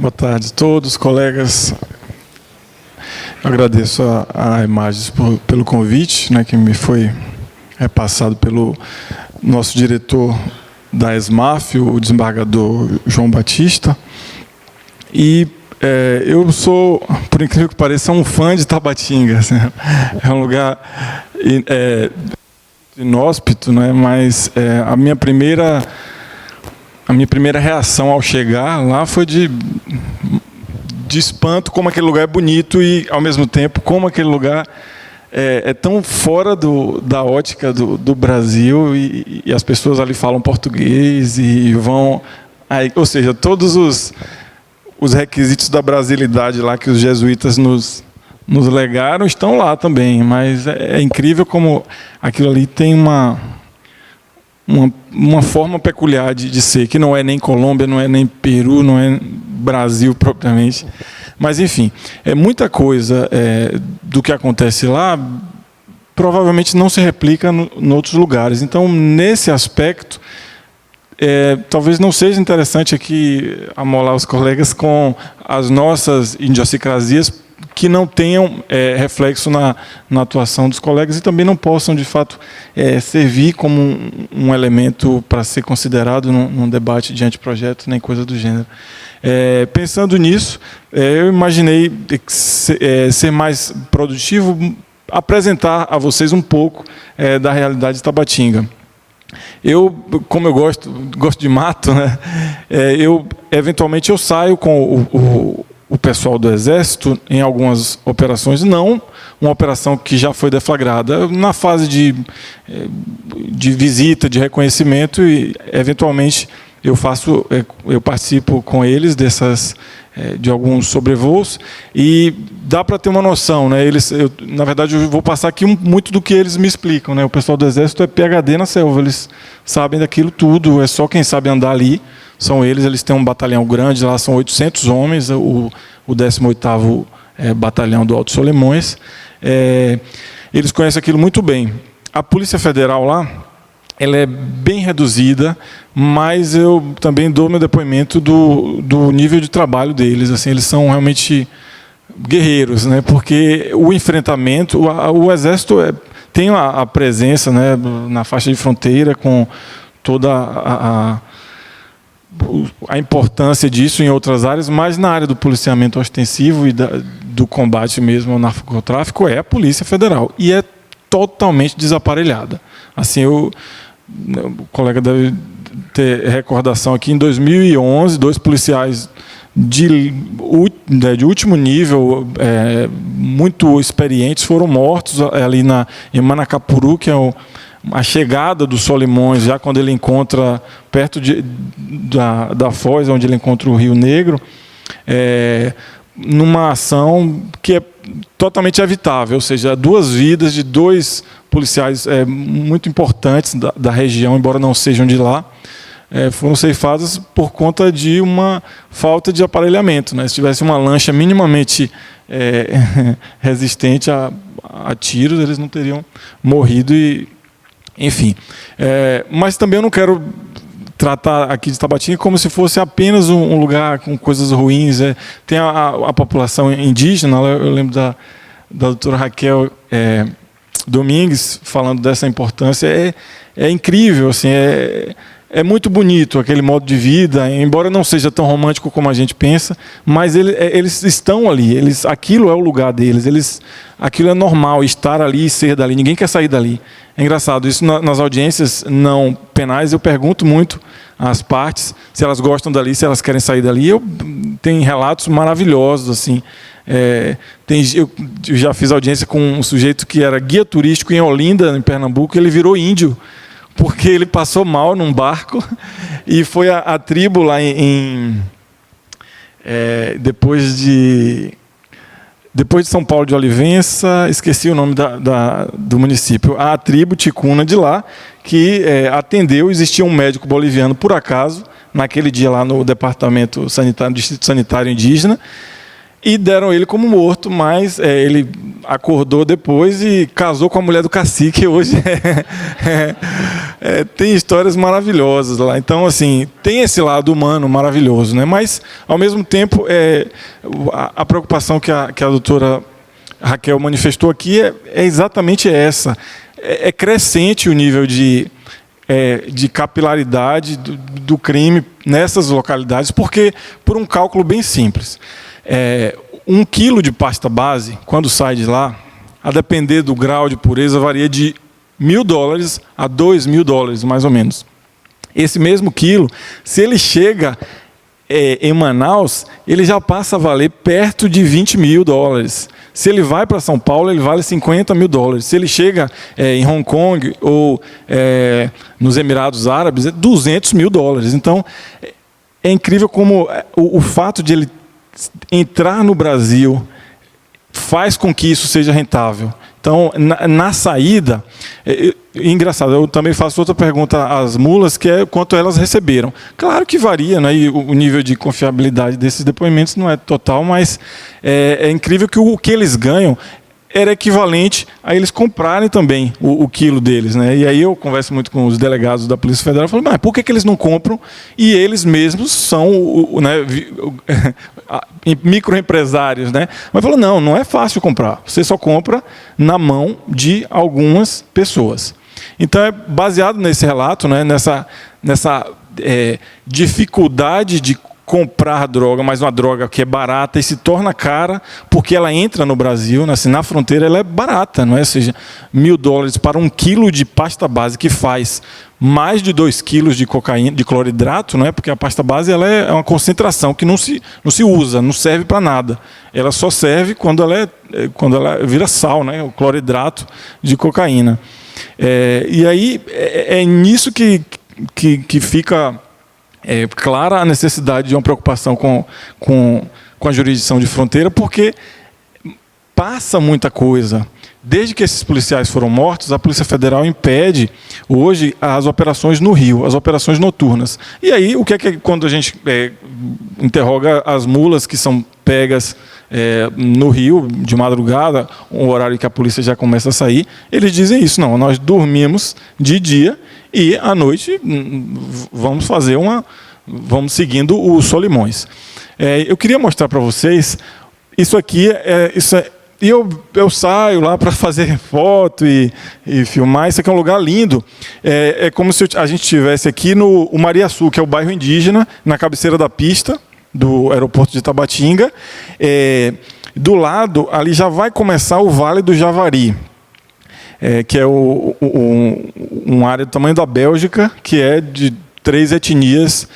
Boa tarde a todos, colegas. Eu agradeço a Imagens pelo convite, né, que me foi repassado pelo nosso diretor da ESMAF, o desembargador João Batista. E eu sou, por incrível que pareça, um fã de Tabatinga. Assim, é um lugar inóspito, né, mas a minha primeira reação ao chegar lá foi de espanto, como aquele lugar é bonito e, ao mesmo tempo, como aquele lugar é tão fora da ótica do Brasil e as pessoas ali falam português e vão... ou seja, todos os requisitos da brasilidade lá que os jesuítas nos legaram estão lá também, mas é incrível como aquilo ali tem uma forma peculiar de ser, que não é nem Colômbia, não é nem Peru, não é Brasil propriamente. Mas, enfim, muita coisa do que acontece lá provavelmente não se replica em outros lugares. Então, nesse aspecto, talvez não seja interessante aqui amolar os colegas com as nossas idiosincrasias que não tenham reflexo na atuação dos colegas e também não possam, de fato, servir como um elemento para ser considerado num debate de anteprojeto, nem coisa do gênero. Pensando nisso, eu imaginei ser mais produtivo, apresentar a vocês um pouco da realidade de Tabatinga. Eu, como eu gosto de mato, né, eventualmente eu saio com o pessoal do Exército em algumas operações, não uma operação que já foi deflagrada, na fase de visita, de reconhecimento, e eventualmente eu participo com eles de alguns sobrevoos, e dá para ter uma noção, né? Na verdade, eu vou passar aqui muito do que eles me explicam, né? O pessoal do Exército é PhD na selva, eles sabem daquilo tudo, é só quem sabe andar ali. São eles têm um batalhão grande, lá são 800 homens, o 18º Batalhão do Alto Solimões. Eles conhecem aquilo muito bem. A Polícia Federal lá, ela é bem reduzida, mas eu também dou meu depoimento do nível de trabalho deles. Assim, eles são realmente guerreiros, né? Porque o enfrentamento, o Exército tem a presença, né, na faixa de fronteira, com toda a importância disso em outras áreas, mas na área do policiamento ostensivo e do combate mesmo ao narcotráfico é a Polícia Federal, e é totalmente desaparelhada. Assim, o colega deve ter recordação aqui, em 2011, 2 policiais de último nível, muito experientes, foram mortos ali em Manacapuru, que é a chegada do Solimões, já quando ele encontra, perto da foz, onde ele encontra o Rio Negro, numa ação que é totalmente evitável, ou seja, 2 vidas de 2 policiais muito importantes da região, embora não sejam de lá, foram ceifadas por conta de uma falta de aparelhamento, né? Se tivesse uma lancha minimamente resistente a tiros, eles não teriam morrido. Enfim, mas também eu não quero tratar aqui de Tabatinga como se fosse apenas um lugar com coisas ruins. Tem a população indígena, eu lembro da doutora Raquel Domingues falando dessa importância. É incrível, assim, é muito bonito aquele modo de vida, embora não seja tão romântico como a gente pensa, mas eles estão ali, aquilo é o lugar deles, aquilo é normal, estar ali e ser dali, ninguém quer sair dali. É engraçado, isso nas audiências não penais, eu pergunto muito às partes se elas gostam dali, se elas querem sair dali. Tem relatos maravilhosos, assim. Eu já fiz audiência com um sujeito que era guia turístico em Olinda, em Pernambuco, ele virou índio, porque ele passou mal num barco e foi a tribo lá depois de São Paulo de Olivença, esqueci o nome do município, a tribo ticuna de lá, que atendeu. Existia um médico boliviano, por acaso, naquele dia lá no Departamento Sanitário, Distrito Sanitário Indígena, e deram ele como morto, mas ele acordou depois e casou com a mulher do cacique. Hoje tem histórias maravilhosas lá. Então, assim, tem esse lado humano maravilhoso, né? Mas, ao mesmo tempo, a preocupação que a doutora Raquel manifestou aqui é exatamente essa. É crescente o nível de capilaridade do crime nessas localidades, porque, por um cálculo bem simples, 1 quilo de pasta base, quando sai de lá, a depender do grau de pureza, varia de $1.000 a $2.000, mais ou menos. Esse mesmo quilo, se ele chega em Manaus, ele já passa a valer perto de $20.000. Se ele vai para São Paulo, ele vale $50.000. Se ele chega em Hong Kong ou nos Emirados Árabes, é $200.000. Então, é incrível como o fato de ele entrar no Brasil faz com que isso seja rentável. Então, na saída, engraçado, eu também faço outra pergunta às mulas, que é quanto elas receberam. Claro que varia, né? E o nível de confiabilidade desses depoimentos não é total, mas é incrível que o que eles ganham era equivalente a eles comprarem também o quilo deles, né? E aí eu converso muito com os delegados da Polícia Federal e falo, mas por que eles não compram? E eles mesmos são microempresários, né? Mas falou, não é fácil comprar. Você só compra na mão de algumas pessoas. Então é baseado nesse relato, né? Nessa dificuldade de comprar droga, mas uma droga que é barata e se torna cara porque ela entra no Brasil, né? Assim, na fronteira ela é barata, não é? Ou seja, $1.000 para 1 quilo de pasta base que faz mais de 2 quilos de cocaína, de cloridrato, não é? Porque a pasta base ela é uma concentração que não se usa, não serve para nada. Ela só serve quando ela vira sal, né? O cloridrato de cocaína. E aí é nisso que fica clara a necessidade de uma preocupação com a jurisdição de fronteira, porque passa muita coisa. Desde que esses policiais foram mortos, a Polícia Federal impede hoje as operações no Rio, as operações noturnas. E aí, o que é que quando a gente interroga as mulas que são pegas no Rio, de madrugada, um horário que a polícia já começa a sair, eles dizem isso, não, nós dormimos de dia e à noite vamos seguindo os Solimões. Eu queria mostrar para vocês, isso aqui, e eu saio lá para fazer foto e filmar. Isso aqui é um lugar lindo. É como se a gente estivesse aqui no Mariaçu, que é o bairro indígena, na cabeceira da pista do aeroporto de Tabatinga. Do lado, ali já vai começar o Vale do Javari, que é uma área do tamanho da Bélgica, que é de 3 etnias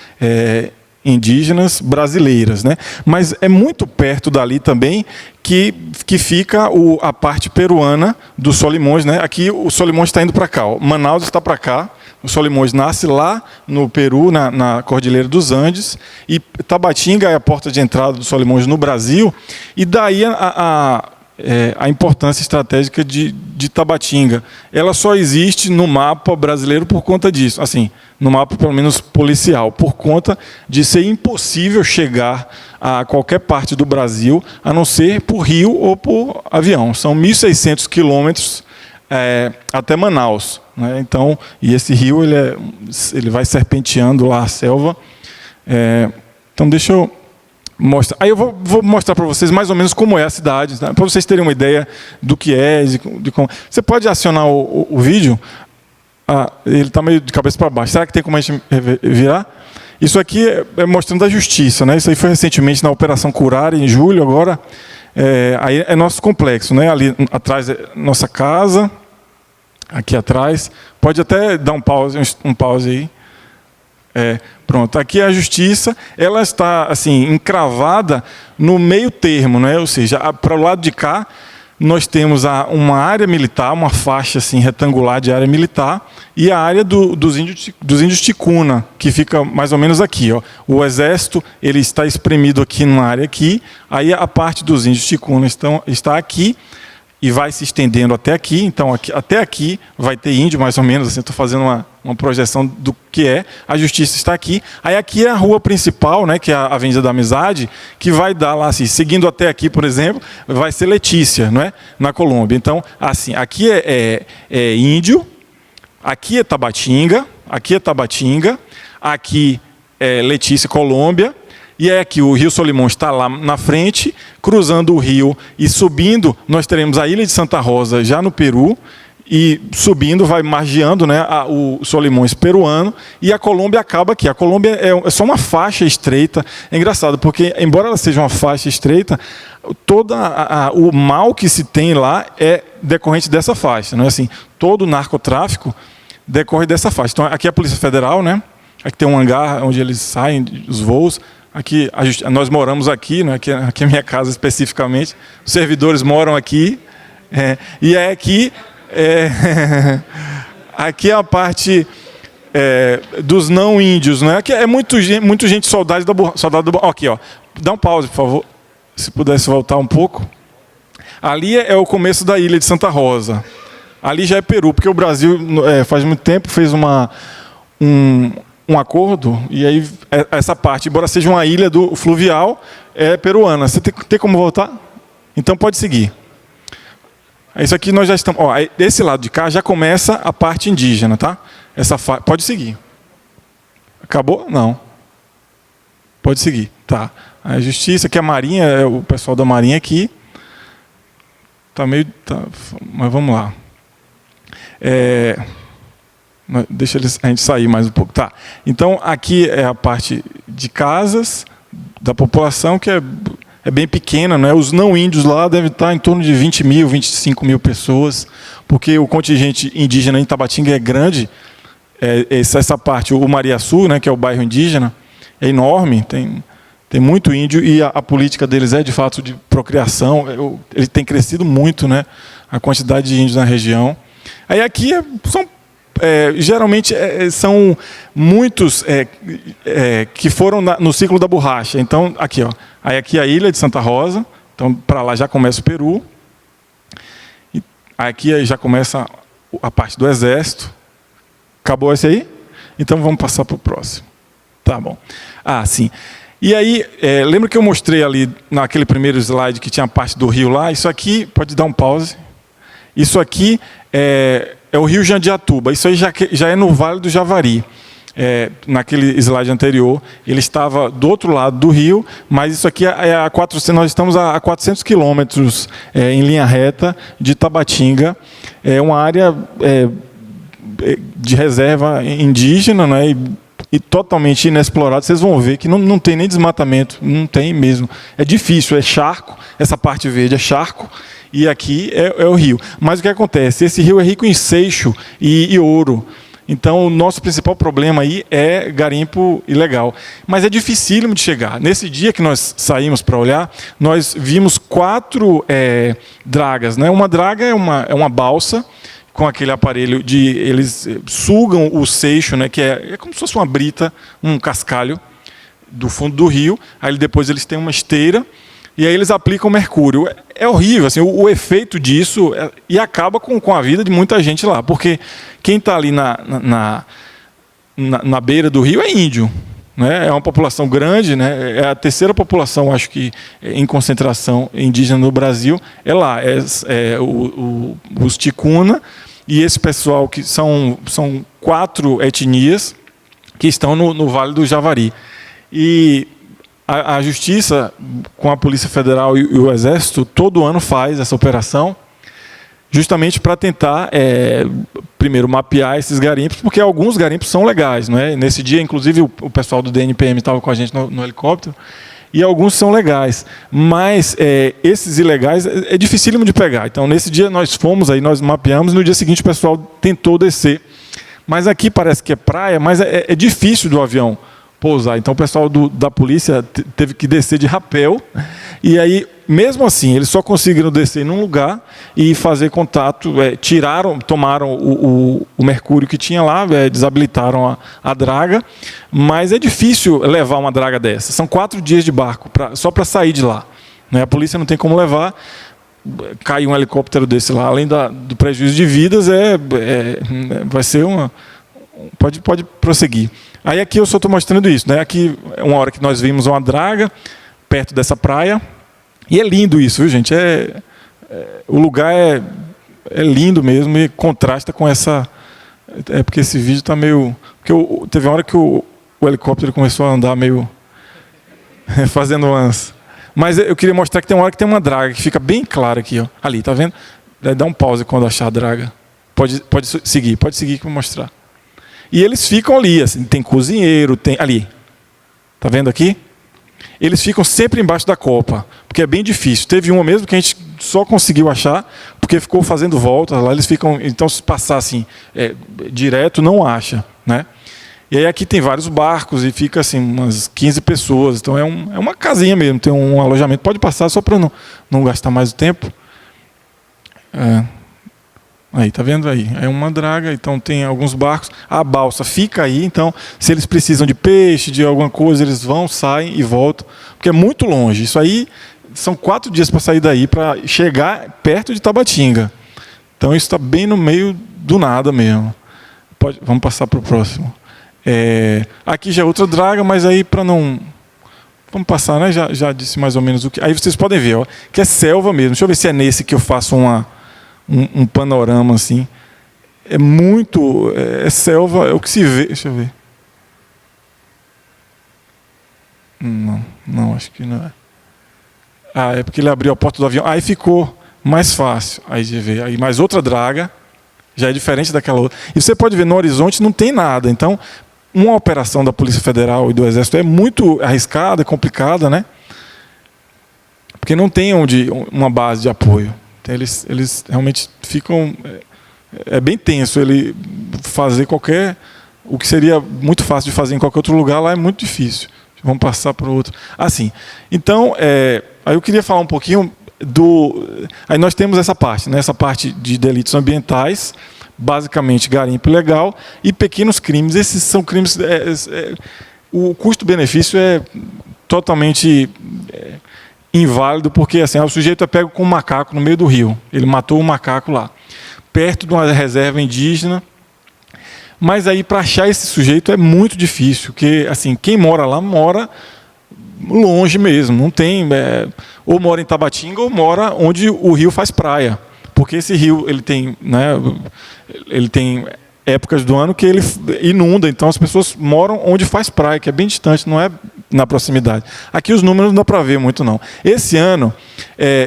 indígenas brasileiras, né? Mas é muito perto dali também que fica a parte peruana dos Solimões, né? Aqui o Solimões está indo para cá, ó. Manaus está para cá. O Solimões nasce lá no Peru, na Cordilheira dos Andes, e Tabatinga é a porta de entrada do Solimões no Brasil, e daí a importância estratégica de Tabatinga. Ela só existe no mapa brasileiro por conta disso, assim, no mapa pelo menos policial, por conta de ser impossível chegar a qualquer parte do Brasil, a não ser por rio ou por avião. São 1.600 quilômetros até Manaus, né? Então, e esse rio ele vai serpenteando lá a selva. Então, deixa eu mostrar. Aí eu vou mostrar para vocês mais ou menos como é a cidade, né? Para vocês terem uma ideia do que é, de como. Você pode acionar o vídeo. Ele está meio de cabeça para baixo. Será que tem como a gente virar? Isso aqui é mostrando a justiça, né? Isso aí foi recentemente na Operação Curare, em julho, agora. Aí é nosso complexo, né? Ali atrás é nossa casa. Aqui atrás. Pode até dar um pause aí. Pronto, aqui é a justiça, ela está assim encravada no meio termo, né? Ou seja, para o lado de cá nós temos uma área militar, uma faixa assim retangular de área militar, e a área dos índios ticuna, que fica mais ou menos aqui, ó. O exército ele está espremido aqui numa área aqui, aí a parte dos índios ticuna está aqui. e vai se estendendo até aqui. Então, até aqui vai ter índio, mais ou menos. Assim, estou fazendo uma projeção do que é. A Justiça está aqui. Aí aqui é a rua principal, né, que é a Avenida da Amizade, que vai dar lá, assim, seguindo até aqui, por exemplo, vai ser Letícia, não é? Na Colômbia. Então, assim, aqui é índio, aqui é Tabatinga, aqui é Letícia, Colômbia. E é aqui o Rio Solimões está lá na frente, cruzando o rio e subindo, nós teremos a Ilha de Santa Rosa já no Peru, e subindo, vai margeando, né, o Solimões peruano, e a Colômbia acaba aqui. A Colômbia é só uma faixa estreita. É engraçado, porque, embora ela seja uma faixa estreita, todo o mal que se tem lá é decorrente dessa faixa. Não é assim, todo o narcotráfico decorre dessa faixa. Então, aqui é a Polícia Federal, né? Aqui tem um hangar onde eles saem, os voos. Aqui, nós moramos aqui, né? Aqui é a minha casa especificamente, os servidores moram aqui, e é aqui, aqui é a parte dos não índios, né? Aqui é muito gente soldado da aqui, ó, dá um pause, por favor, se pudesse voltar um pouco. Ali é o começo da Ilha de Santa Rosa, ali já é Peru, porque o Brasil faz muito tempo fez um acordo, e aí essa parte, embora seja uma ilha do fluvial, é peruana. Você tem como voltar? Então pode seguir. Isso aqui nós já estamos... Ó, desse lado de cá já começa a parte indígena, tá? Pode seguir. Acabou? Não. Pode seguir. Tá. A Justiça, aqui a Marinha, é o pessoal da Marinha aqui. Tá meio... mas vamos lá. Deixa a gente sair mais um pouco. Tá. Então, aqui é a parte de casas da população, que é bem pequena, né? Os não índios lá devem estar em torno de 20 mil, 25 mil pessoas, porque o contingente indígena em Tabatinga é grande. Essa parte, o Mariaçu, né, que é o bairro indígena, é enorme, tem muito índio, e a política deles é, de fato, de procriação. Ele tem crescido muito, né, a quantidade de índios na região. Aí aqui geralmente são muitos que foram no ciclo da borracha. Então, aqui, ó, aí aqui a Ilha de Santa Rosa, então para lá já começa o Peru, e aqui aí já começa a parte do Exército. Acabou esse aí? Então vamos passar para o próximo. Tá bom. Ah, sim. E aí, lembra que eu mostrei ali naquele primeiro slide que tinha a parte do rio lá? Isso aqui, pode dar um pause. Isso aqui é o Rio Jandiatuba. Isso aí já é no Vale do Javari. Naquele slide anterior, ele estava do outro lado do rio, mas isso aqui nós estamos a 400 quilômetros em linha reta de Tabatinga. É uma área de reserva indígena, né, e totalmente inexplorada. Vocês vão ver que não tem nem desmatamento, não tem mesmo. É difícil, é charco, essa parte verde é charco, e aqui é o rio. Mas o que acontece? Esse rio é rico em seixo e ouro. Então, o nosso principal problema aí é garimpo ilegal. Mas é dificílimo de chegar. Nesse dia que nós saímos para olhar, nós vimos 4 dragas, né? Uma draga é uma balsa, com aquele aparelho eles sugam o seixo, né? Que é como se fosse uma brita, um cascalho do fundo do rio. Aí depois eles têm uma esteira, e aí eles aplicam mercúrio. É horrível, assim, o efeito disso, e acaba com a vida de muita gente lá, porque quem está ali na beira do rio é índio, né? É uma população grande, né? É a terceira população, acho que, em concentração indígena no Brasil, é lá, os ticuna, e esse pessoal que são 4 etnias que estão no Vale do Javari. E a Justiça, com a Polícia Federal e o Exército, todo ano faz essa operação, justamente para tentar, primeiro, mapear esses garimpos, porque alguns garimpos são legais, não é? Nesse dia, inclusive, o pessoal do DNPM estava com a gente no helicóptero, e alguns são legais, mas esses ilegais é dificílimo de pegar. Então, nesse dia nós fomos, aí nós mapeamos, no dia seguinte o pessoal tentou descer. Mas aqui parece que é praia, mas é difícil do avião pousar. Então o pessoal da polícia teve que descer de rapel, e aí, mesmo assim, eles só conseguiram descer num lugar e fazer contato, tomaram o mercúrio que tinha lá, desabilitaram a draga, mas é difícil levar uma draga dessa. São 4 dias de barco, só para sair de lá, né? A polícia não tem como levar. cai um helicóptero desse lá, além do prejuízo de vidas, vai ser pode prosseguir. Aí aqui eu só estou mostrando isso, né? Aqui é uma hora que nós vimos uma draga perto dessa praia, e é lindo isso, viu, gente? O lugar é lindo mesmo e contrasta com essa... porque esse vídeo está meio... Porque teve uma hora que o helicóptero começou a andar meio... fazendo umas... Mas eu queria mostrar que tem uma hora que tem uma draga, que fica bem clara aqui, ó. Ali, tá vendo? Dá um pause quando achar a draga. Pode seguir que eu vou mostrar. E eles ficam ali, assim, tem cozinheiro, tem... Ali. Tá vendo aqui? Eles ficam sempre embaixo da copa, porque é bem difícil. Teve uma mesmo que a gente só conseguiu achar, porque ficou fazendo voltas lá, eles ficam... Então, se passar assim, direto, não acha, né? E aí aqui tem vários barcos e fica assim umas 15 pessoas. Então é uma casinha mesmo, tem um alojamento. Pode passar só para não gastar mais o tempo. Aí, tá vendo aí? É uma draga, então tem alguns barcos. A balsa fica aí, então se eles precisam de peixe, de alguma coisa, eles vão, saem e voltam. Porque é muito longe. Isso aí são 4 dias para sair daí, para chegar perto de Tabatinga. Então isso está bem no meio do nada mesmo. Vamos passar para o próximo. Aqui já é outra draga, mas aí para não... Vamos passar, né? Já disse mais ou menos o que... Aí vocês podem ver, ó, que é selva mesmo. Deixa eu ver se é nesse que eu faço um panorama assim. É muito... É selva, é o que se vê... Deixa eu ver. Não, acho que não é. É porque ele abriu a porta do avião. Aí ficou mais fácil aí de ver. Aí mais outra draga, já é diferente daquela outra. E você pode ver, no horizonte não tem nada. Então... Uma operação da Polícia Federal e do Exército é muito arriscada, complicada, né? Porque não tem uma base de apoio. Então, eles realmente ficam... É bem tenso ele fazer o que seria muito fácil de fazer em qualquer outro lugar, lá é muito difícil. Vamos passar para o outro. Assim, então, aí eu queria falar um pouquinho Aí nós temos essa parte, né? Essa parte de delitos ambientais, basicamente garimpo ilegal e pequenos crimes. Esses são crimes... o custo-benefício é totalmente inválido, porque assim, o sujeito é pego com um macaco no meio do rio. Ele matou um macaco lá, perto de uma reserva indígena. Mas aí, para achar esse sujeito é muito difícil, porque assim, quem mora lá mora longe mesmo. Não tem... ou mora em Tabatinga ou mora onde o rio faz praia. Porque esse rio ele tem épocas do ano que ele inunda, então as pessoas moram onde faz praia, que é bem distante, não é na proximidade. Aqui os números não dá para ver muito não. Esse ano,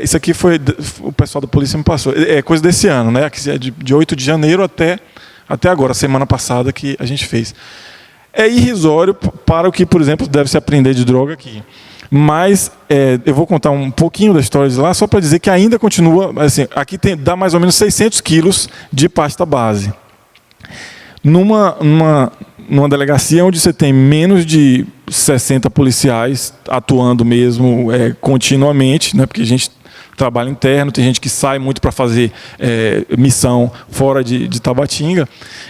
isso aqui foi o pessoal da polícia me passou, é coisa desse ano, né? Que é de 8 de janeiro até agora, semana passada que a gente fez. É irrisório para o que, por exemplo, deve se apreender de droga aqui. Mas eu vou contar um pouquinho da história de lá, só para dizer que ainda continua... Assim, aqui dá mais ou menos 600 quilos de pasta base. Numa delegacia onde você tem menos de 60 policiais atuando mesmo continuamente, né, porque a gente trabalho interno, tem gente que sai muito para fazer missão fora de Tabatinga,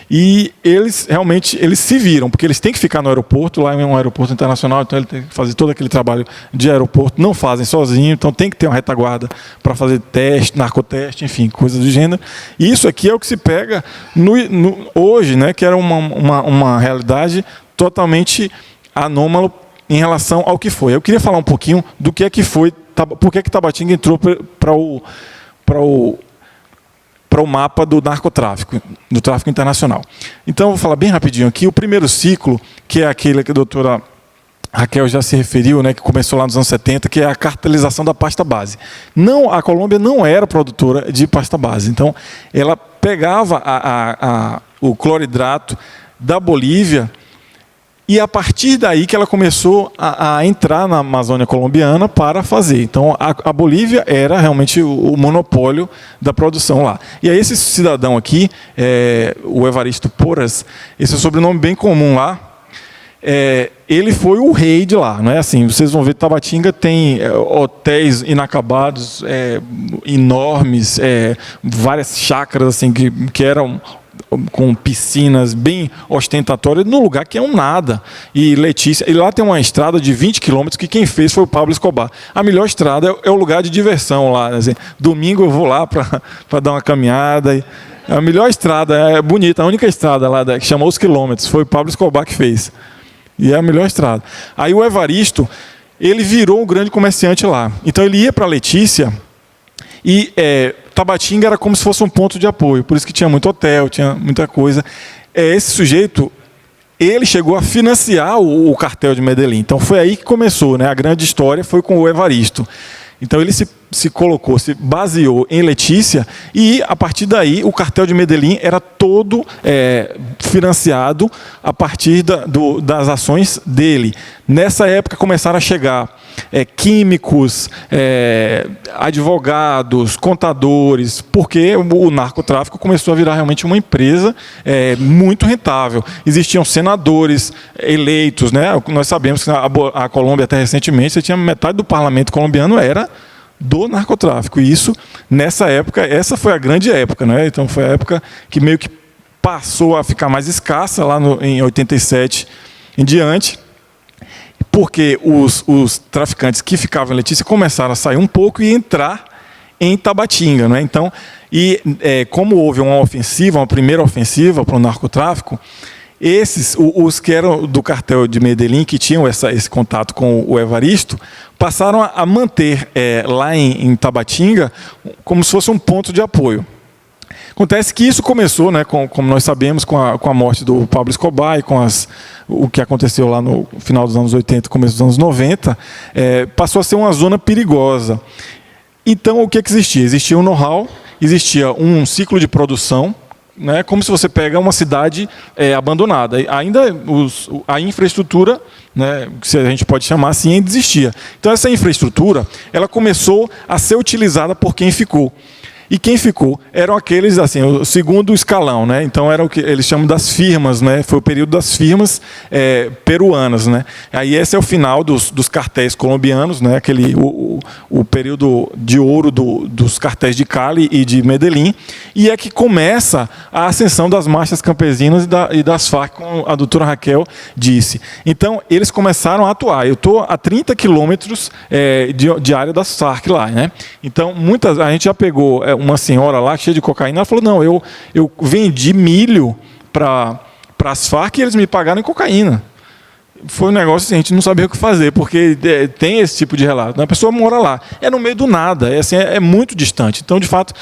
e eles realmente se viram, porque eles têm que ficar no aeroporto, lá é um aeroporto internacional, então ele tem que fazer todo aquele trabalho de aeroporto, não fazem sozinho, então tem que ter uma retaguarda para fazer teste, narcoteste, enfim, coisas do gênero. E isso aqui é o que se pega hoje, né, que era uma realidade totalmente anômala em relação ao que foi. Eu queria falar um pouquinho do que é que foi, por que Tabatinga entrou para o mapa do narcotráfico, do tráfico internacional. Então, eu vou falar bem rapidinho aqui. O primeiro ciclo, que é aquele que a doutora Raquel já se referiu, né, que começou lá nos anos 70, que é a cartelização da pasta base. A Colômbia não era produtora de pasta base. Então, ela pegava o cloridrato da Bolívia, e a partir daí que ela começou a entrar na Amazônia colombiana para fazer. Então, a Bolívia era realmente o monopólio da produção lá. E aí esse cidadão aqui, o Evaristo Porras, esse é um sobrenome bem comum lá, ele foi o rei de lá. Não é assim, vocês vão ver, Tabatinga tem hotéis inacabados, enormes, várias chácaras assim, que eram com piscinas bem ostentatórias, num lugar que é um nada. E Letícia, e lá tem uma estrada de 20 quilômetros que quem fez foi o Pablo Escobar. A melhor estrada é o lugar de diversão lá. Né? Assim, domingo eu vou lá para dar uma caminhada. A melhor estrada, é bonita, a única estrada lá que chamou os quilômetros, foi o Pablo Escobar que fez. E é a melhor estrada. Aí o Evaristo, ele virou um grande comerciante lá. Então ele ia para Letícia e Tabatinga era como se fosse um ponto de apoio. Por isso que tinha muito hotel, tinha muita coisa. Esse sujeito, ele chegou a financiar o cartel de Medellín. Então foi aí que começou, né? A grande história foi com o Evaristo. Então ele se colocou, se baseou em Letícia e, a partir daí, o cartel de Medellín era todo financiado a partir das ações dele. Nessa época começaram a chegar químicos, advogados, contadores, porque o narcotráfico começou a virar realmente uma empresa muito rentável. Existiam senadores eleitos, né? Nós sabemos que a Colômbia, até recentemente, você tinha metade do parlamento colombiano era do narcotráfico. E isso, nessa época, essa foi a grande época, né? Então foi a época que meio que passou a ficar mais escassa, lá em 87 em diante, porque os traficantes que ficavam em Letícia começaram a sair um pouco e entrar em Tabatinga, né? Então, como houve uma primeira ofensiva para o narcotráfico, os que eram do cartel de Medellín, que tinham esse contato com o Evaristo, passaram a manter lá em Tabatinga como se fosse um ponto de apoio. Acontece que isso começou, né, como nós sabemos, com a morte do Pablo Escobar e com o que aconteceu lá no final dos anos 80, começo dos anos 90, passou a ser uma zona perigosa. Então, o que existia? Existia um know-how, existia um ciclo de produção, né, como se você pega uma cidade abandonada. Ainda a infraestrutura, né, se a gente pode chamar assim, ainda existia. Então, essa infraestrutura ela começou a ser utilizada por quem ficou. E quem ficou eram aqueles, assim, o segundo escalão, né? Então era o que eles chamam das firmas, né? Foi o período das firmas peruanas, né? Aí esse é o final dos cartéis colombianos, né? O período de ouro dos cartéis de Cali e de Medellín, e é que começa a ascensão das marchas campesinas e das Farc, como a doutora Raquel disse. Então eles começaram a atuar. Eu estou a 30 quilômetros de área das Farc lá, né? Então a gente já pegou uma senhora lá cheia de cocaína, ela falou, não, eu vendi milho para as Farc e eles me pagaram em cocaína. Foi um negócio assim, a gente não sabia o que fazer, porque tem esse tipo de relato. A pessoa mora lá, no meio do nada, é muito distante. Então, de fato,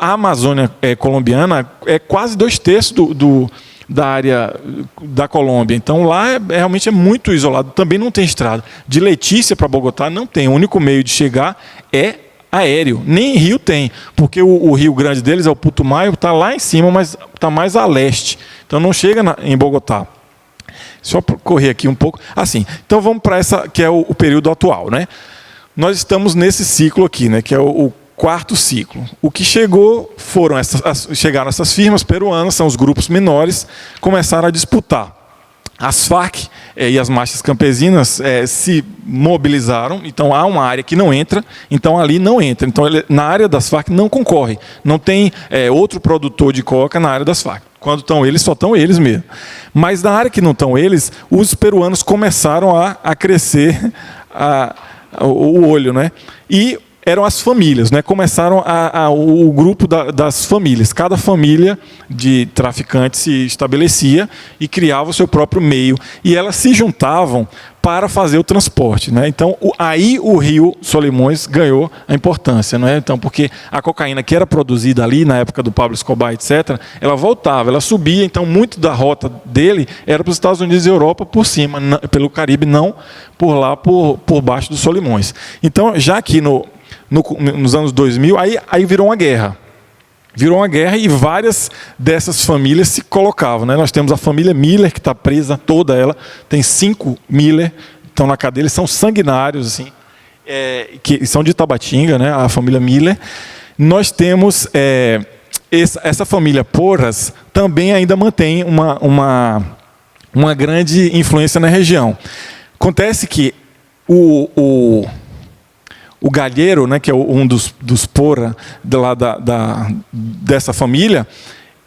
a Amazônia colombiana é quase 2/3 da área da Colômbia. Então, lá realmente é muito isolado. Também não tem estrada. De Letícia para Bogotá não tem. O único meio de chegar é aéreo. Nem rio tem, porque o rio grande deles é o Putumayo, está lá em cima, mas está mais a leste. Então não chega em Bogotá. Só correr aqui um pouco. Assim, então vamos para essa que é o período atual, né? Nós estamos nesse ciclo aqui, né? Que é o quarto ciclo. O que chegaram essas firmas peruanas, são os grupos menores, começaram a disputar. As Farc e as marchas campesinas se mobilizaram, então há uma área que não entra, então ali não entra. Então na área das Farc não concorre, não tem outro produtor de coca na área das Farc. Quando estão eles, só estão eles mesmo. Mas na área que não estão eles, os peruanos começaram a crescer o olho, né? E eram as famílias, né? Começaram o grupo das famílias. Cada família de traficantes se estabelecia e criava o seu próprio meio. E elas se juntavam para fazer o transporte, né? Então, aí o Rio Solimões ganhou a importância, né? Então, porque a cocaína que era produzida ali na época do Pablo Escobar, etc., ela voltava, ela subia. Então, muito da rota dele era para os Estados Unidos e Europa por cima, pelo Caribe, não por lá, por baixo dos Solimões. Então, já aqui nos anos 2000, aí virou uma guerra. Virou uma guerra e várias dessas famílias se colocavam, né? Nós temos a família Miller, que está presa, toda ela. Tem 5 Miller, estão na cadeia, eles são sanguinários, assim, que são de Tabatinga, né? A família Miller. Nós temos essa família Porras, também ainda mantém uma grande influência na região. Acontece que o Galheiro, né, que é um dos Porra dessa família,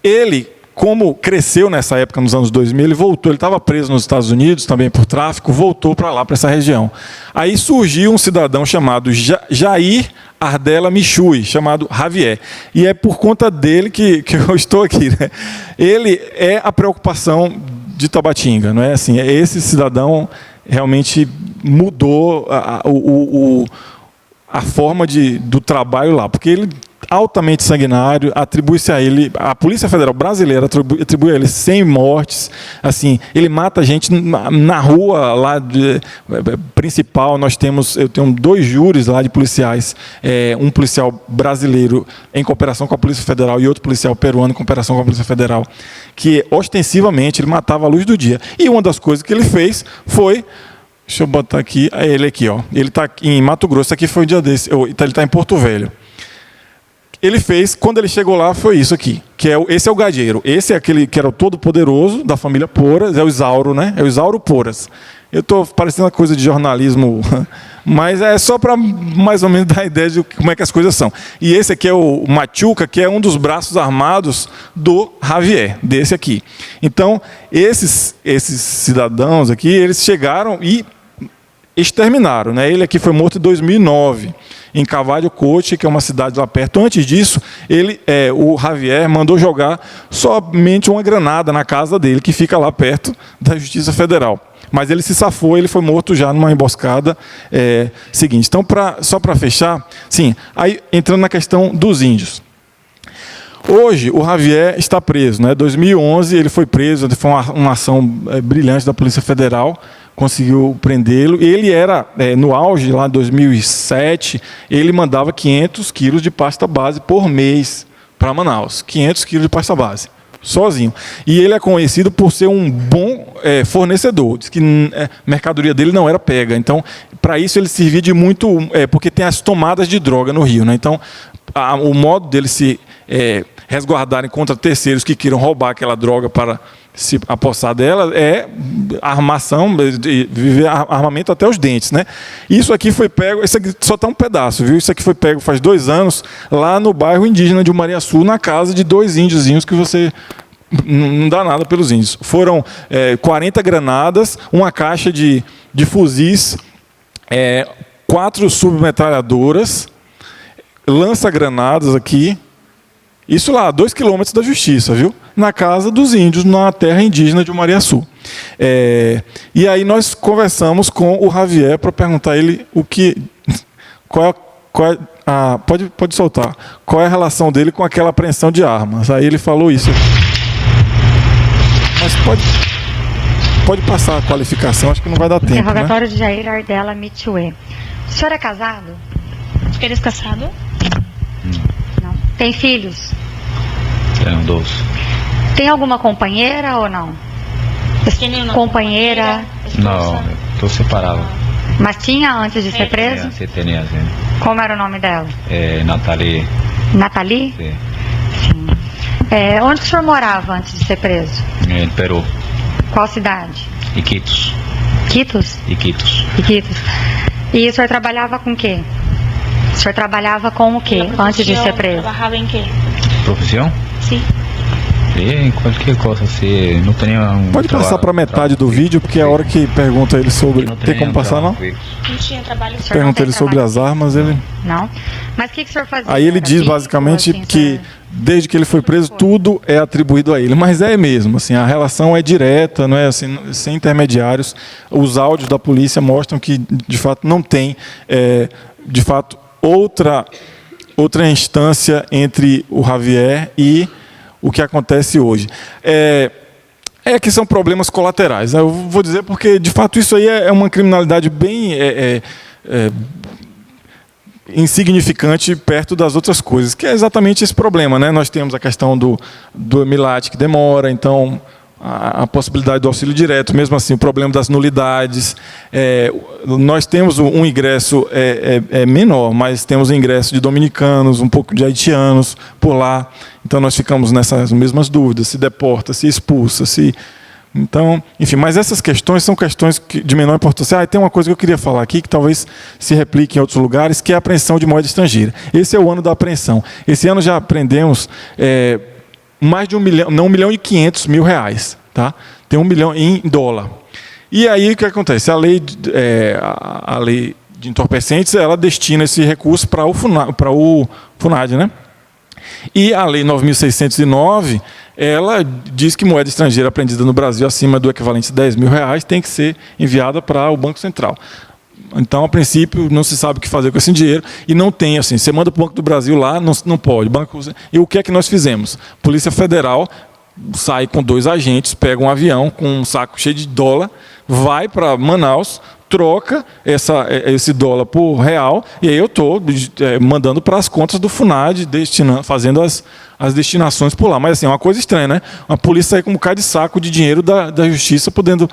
ele como cresceu nessa época, nos anos 2000, ele voltou, ele estava preso nos Estados Unidos, também por tráfico, voltou para lá, para essa região. Aí surgiu um cidadão chamado Jair Ardela Michui, chamado Javier. E é por conta dele que eu estou aqui, né? Ele é a preocupação de Tabatinga, não é assim? Esse cidadão realmente mudou a forma do trabalho lá, porque ele altamente sanguinário, atribui-se a ele, a Polícia Federal brasileira atribui a ele 100 mortes, assim, ele mata gente na rua lá principal. Eu tenho 2 júris lá de policiais, um policial brasileiro em cooperação com a Polícia Federal e outro policial peruano em cooperação com a Polícia Federal, que ostensivamente ele matava à luz do dia. E uma das coisas que ele fez foi, deixa eu botar aqui, ele aqui, ó, ele está em Mato Grosso, aqui foi o dia desse, ele está em Porto Velho. Ele fez, quando ele chegou lá, foi isso aqui, esse é o gadeiro. Esse é aquele que era o todo-poderoso da família Porras, é o Isauro, né? É o Isauro Porras. Eu estou parecendo uma coisa de jornalismo, mas é só para mais ou menos dar a ideia de como é que as coisas são. E esse aqui é o Machuca, que é um dos braços armados do Javier, desse aqui. Então, esses cidadãos aqui, eles chegaram e exterminaram, né? Ele aqui foi morto em 2009. Em Cavalho Cote, que é uma cidade lá perto. Antes disso, o Javier mandou jogar somente uma granada na casa dele, que fica lá perto da Justiça Federal. Mas ele se safou, ele foi morto já numa emboscada seguinte. Então, só para fechar, sim, aí entrando na questão dos índios. Hoje, o Javier está preso, né? Em 2011, ele foi preso, foi uma ação brilhante da Polícia Federal, conseguiu prendê-lo. Ele era, no auge, lá em 2007, ele mandava 500 quilos de pasta base por mês para Manaus. 500 quilos de pasta base, sozinho. E ele é conhecido por ser um bom fornecedor. Diz que a mercadoria dele não era pega. Então, para isso, ele servia de muito... porque tem as tomadas de droga no Rio, né? Então, o modo dele se resguardarem contra terceiros que queiram roubar aquela droga para se apossar dela é armação, viver armamento até os dentes, né? Isso aqui foi pego, isso aqui só está um pedaço, viu? Isso aqui foi pego faz 2 anos, lá no bairro indígena de Umariaçu, na casa de 2 índiozinhos que você não dá nada pelos índios. Foram 40 granadas, uma caixa de fuzis, 4 submetralhadoras, lança-granadas aqui. Isso lá, 2 quilômetros da Justiça, viu? Na casa dos índios, na terra indígena de Umariaçu. E aí nós conversamos com o Javier para perguntar a ele pode soltar. Qual é a relação dele com aquela apreensão de armas? Aí ele falou isso. Mas pode passar a qualificação, acho que não vai dar tempo. Interrogatório, né? De Jair Ardela Michui. O senhor é casado? Eres casado? Não. Tem filhos? Tenho 2. Tem alguma companheira ou não? Companheira? Não, estou separado. Mas tinha antes de ser preso? Sim, tinha, sim. Como era o nome dela? Nathalie. Nathalie? Sim. Sim. Onde que o senhor morava antes de ser preso? Em Peru. Qual cidade? Iquitos. Quitos? Iquitos. Iquitos. E o senhor trabalhava com o quê? O senhor trabalhava com o quê antes de ser preso? Trabalhava em quê? Profissão? Sim. Em qualquer coisa, se não tem Pode passar para metade do vídeo, porque é a hora que pergunta ele sobre... Tem como passar, não? Não tinha trabalho. Pergunta ele sobre as armas, ele... Não. Mas o que o senhor fazia? Aí ele diz basicamente que desde que ele foi preso, tudo é atribuído a ele. Mas é mesmo, assim, a relação é direta, não é assim, sem intermediários. Os áudios da polícia mostram que, de fato, não tem, de fato, outra instância entre o Javier e o que acontece hoje. Que são problemas colaterais. Eu vou dizer porque, de fato, isso aí é uma criminalidade bem insignificante perto das outras coisas, que é exatamente esse problema, né? Nós temos a questão do EMILAT que demora, então a possibilidade do auxílio direto, mesmo assim o problema das nulidades. Nós temos um ingresso menor, mas temos o ingresso de dominicanos, um pouco de haitianos por lá, então nós ficamos nessas mesmas dúvidas, se deporta, se expulsa, Então, enfim, mas essas questões são questões de menor importância. Tem uma coisa que eu queria falar aqui, que talvez se replique em outros lugares, que é a apreensão de moeda estrangeira. Esse é o ano da apreensão. Esse ano já apreendemos mais de 1 milhão, não, 1.500.000 reais, tá? Tem 1 milhão em dólar. E aí o que acontece? A lei de entorpecentes, ela destina esse recurso para o FUNAD, né? E a lei 9.609, ela diz que moeda estrangeira apreendida no Brasil acima do equivalente a 10 mil reais tem que ser enviada para o Banco Central. Então, a princípio, não se sabe o que fazer com esse dinheiro e não tem, assim, você manda para o Banco do Brasil lá, não pode. E o que é que nós fizemos? Polícia Federal sai com 2 agentes, pega um avião com um saco cheio de dólar, vai para Manaus, troca esse dólar por real, e aí eu estou mandando para as contas do FUNAD, fazendo as destinações por lá. Mas assim, é uma coisa estranha, né? Uma polícia sair com um bocado de saco de dinheiro da justiça, podendo...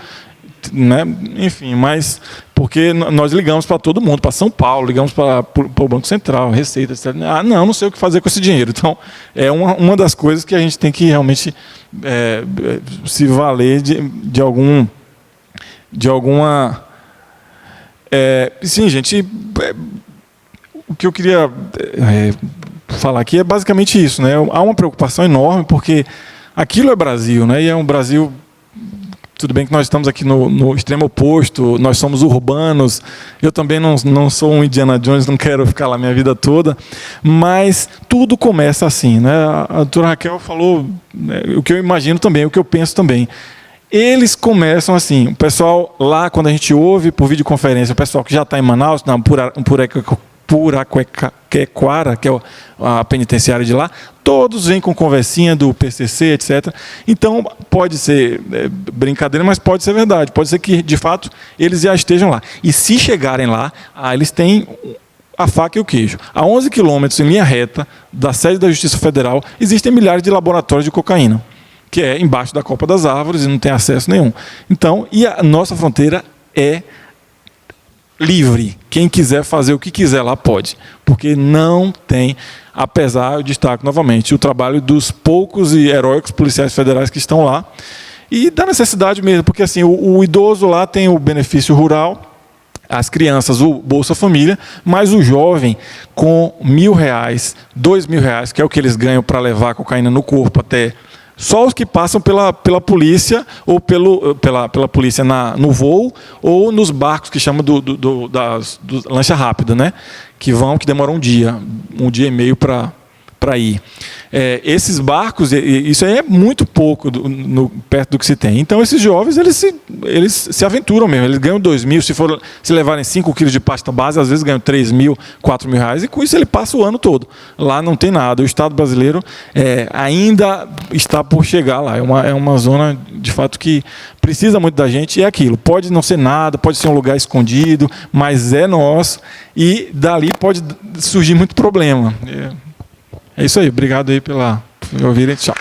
Né? Enfim, mas porque nós ligamos para todo mundo, para São Paulo, ligamos para o Banco Central, Receita, etc. Ah, não sei o que fazer com esse dinheiro. Então, é uma das coisas que a gente tem que realmente se valer de alguma... sim, gente, o que eu queria falar aqui é basicamente isso, né? Há uma preocupação enorme, porque aquilo é Brasil, né? E é um Brasil... Tudo bem que nós estamos aqui no extremo oposto, nós somos urbanos, eu também não sou um Indiana Jones, não quero ficar lá minha vida toda, mas tudo começa assim, né? A doutora Raquel falou, né, o que eu imagino também, o que eu penso também. Eles começam assim, o pessoal lá, quando a gente ouve por videoconferência, o pessoal que já está em Manaus, Puraquequara, que é a penitenciária de lá, todos vêm com conversinha do PCC, etc. Então, pode ser brincadeira, mas pode ser verdade. Pode ser que, de fato, eles já estejam lá. E se chegarem lá, eles têm a faca e o queijo. A 11 quilômetros em linha reta da sede da Justiça Federal, existem milhares de laboratórios de cocaína, que é embaixo da copa das árvores e não tem acesso nenhum. Então, e a nossa fronteira é livre. Quem quiser fazer o que quiser lá pode, porque não tem, apesar, eu destaco novamente, o trabalho dos poucos e heróicos policiais federais que estão lá, e da necessidade mesmo, porque assim, o idoso lá tem o benefício rural, as crianças, o Bolsa Família, mas o jovem com R$1.000, R$2.000, que é o que eles ganham para levar a cocaína no corpo até... Só os que passam pela polícia ou pela polícia no voo ou nos barcos que chamam do lancha rápida, né? Que demoram um dia e meio para ir. Esses barcos, isso aí é muito pouco perto do que se tem. Então, esses jovens, eles se aventuram mesmo. Eles ganham 2.000, se levarem 5 quilos de pasta base, às vezes ganham 3.000, 4.000 reais, e com isso ele passa o ano todo. Lá não tem nada. O Estado brasileiro ainda está por chegar lá. É uma zona, de fato, que precisa muito da gente, e é aquilo. Pode não ser nada, pode ser um lugar escondido, mas é nosso, e dali pode surgir muito problema. É isso aí, obrigado aí por ouvirem, tchau.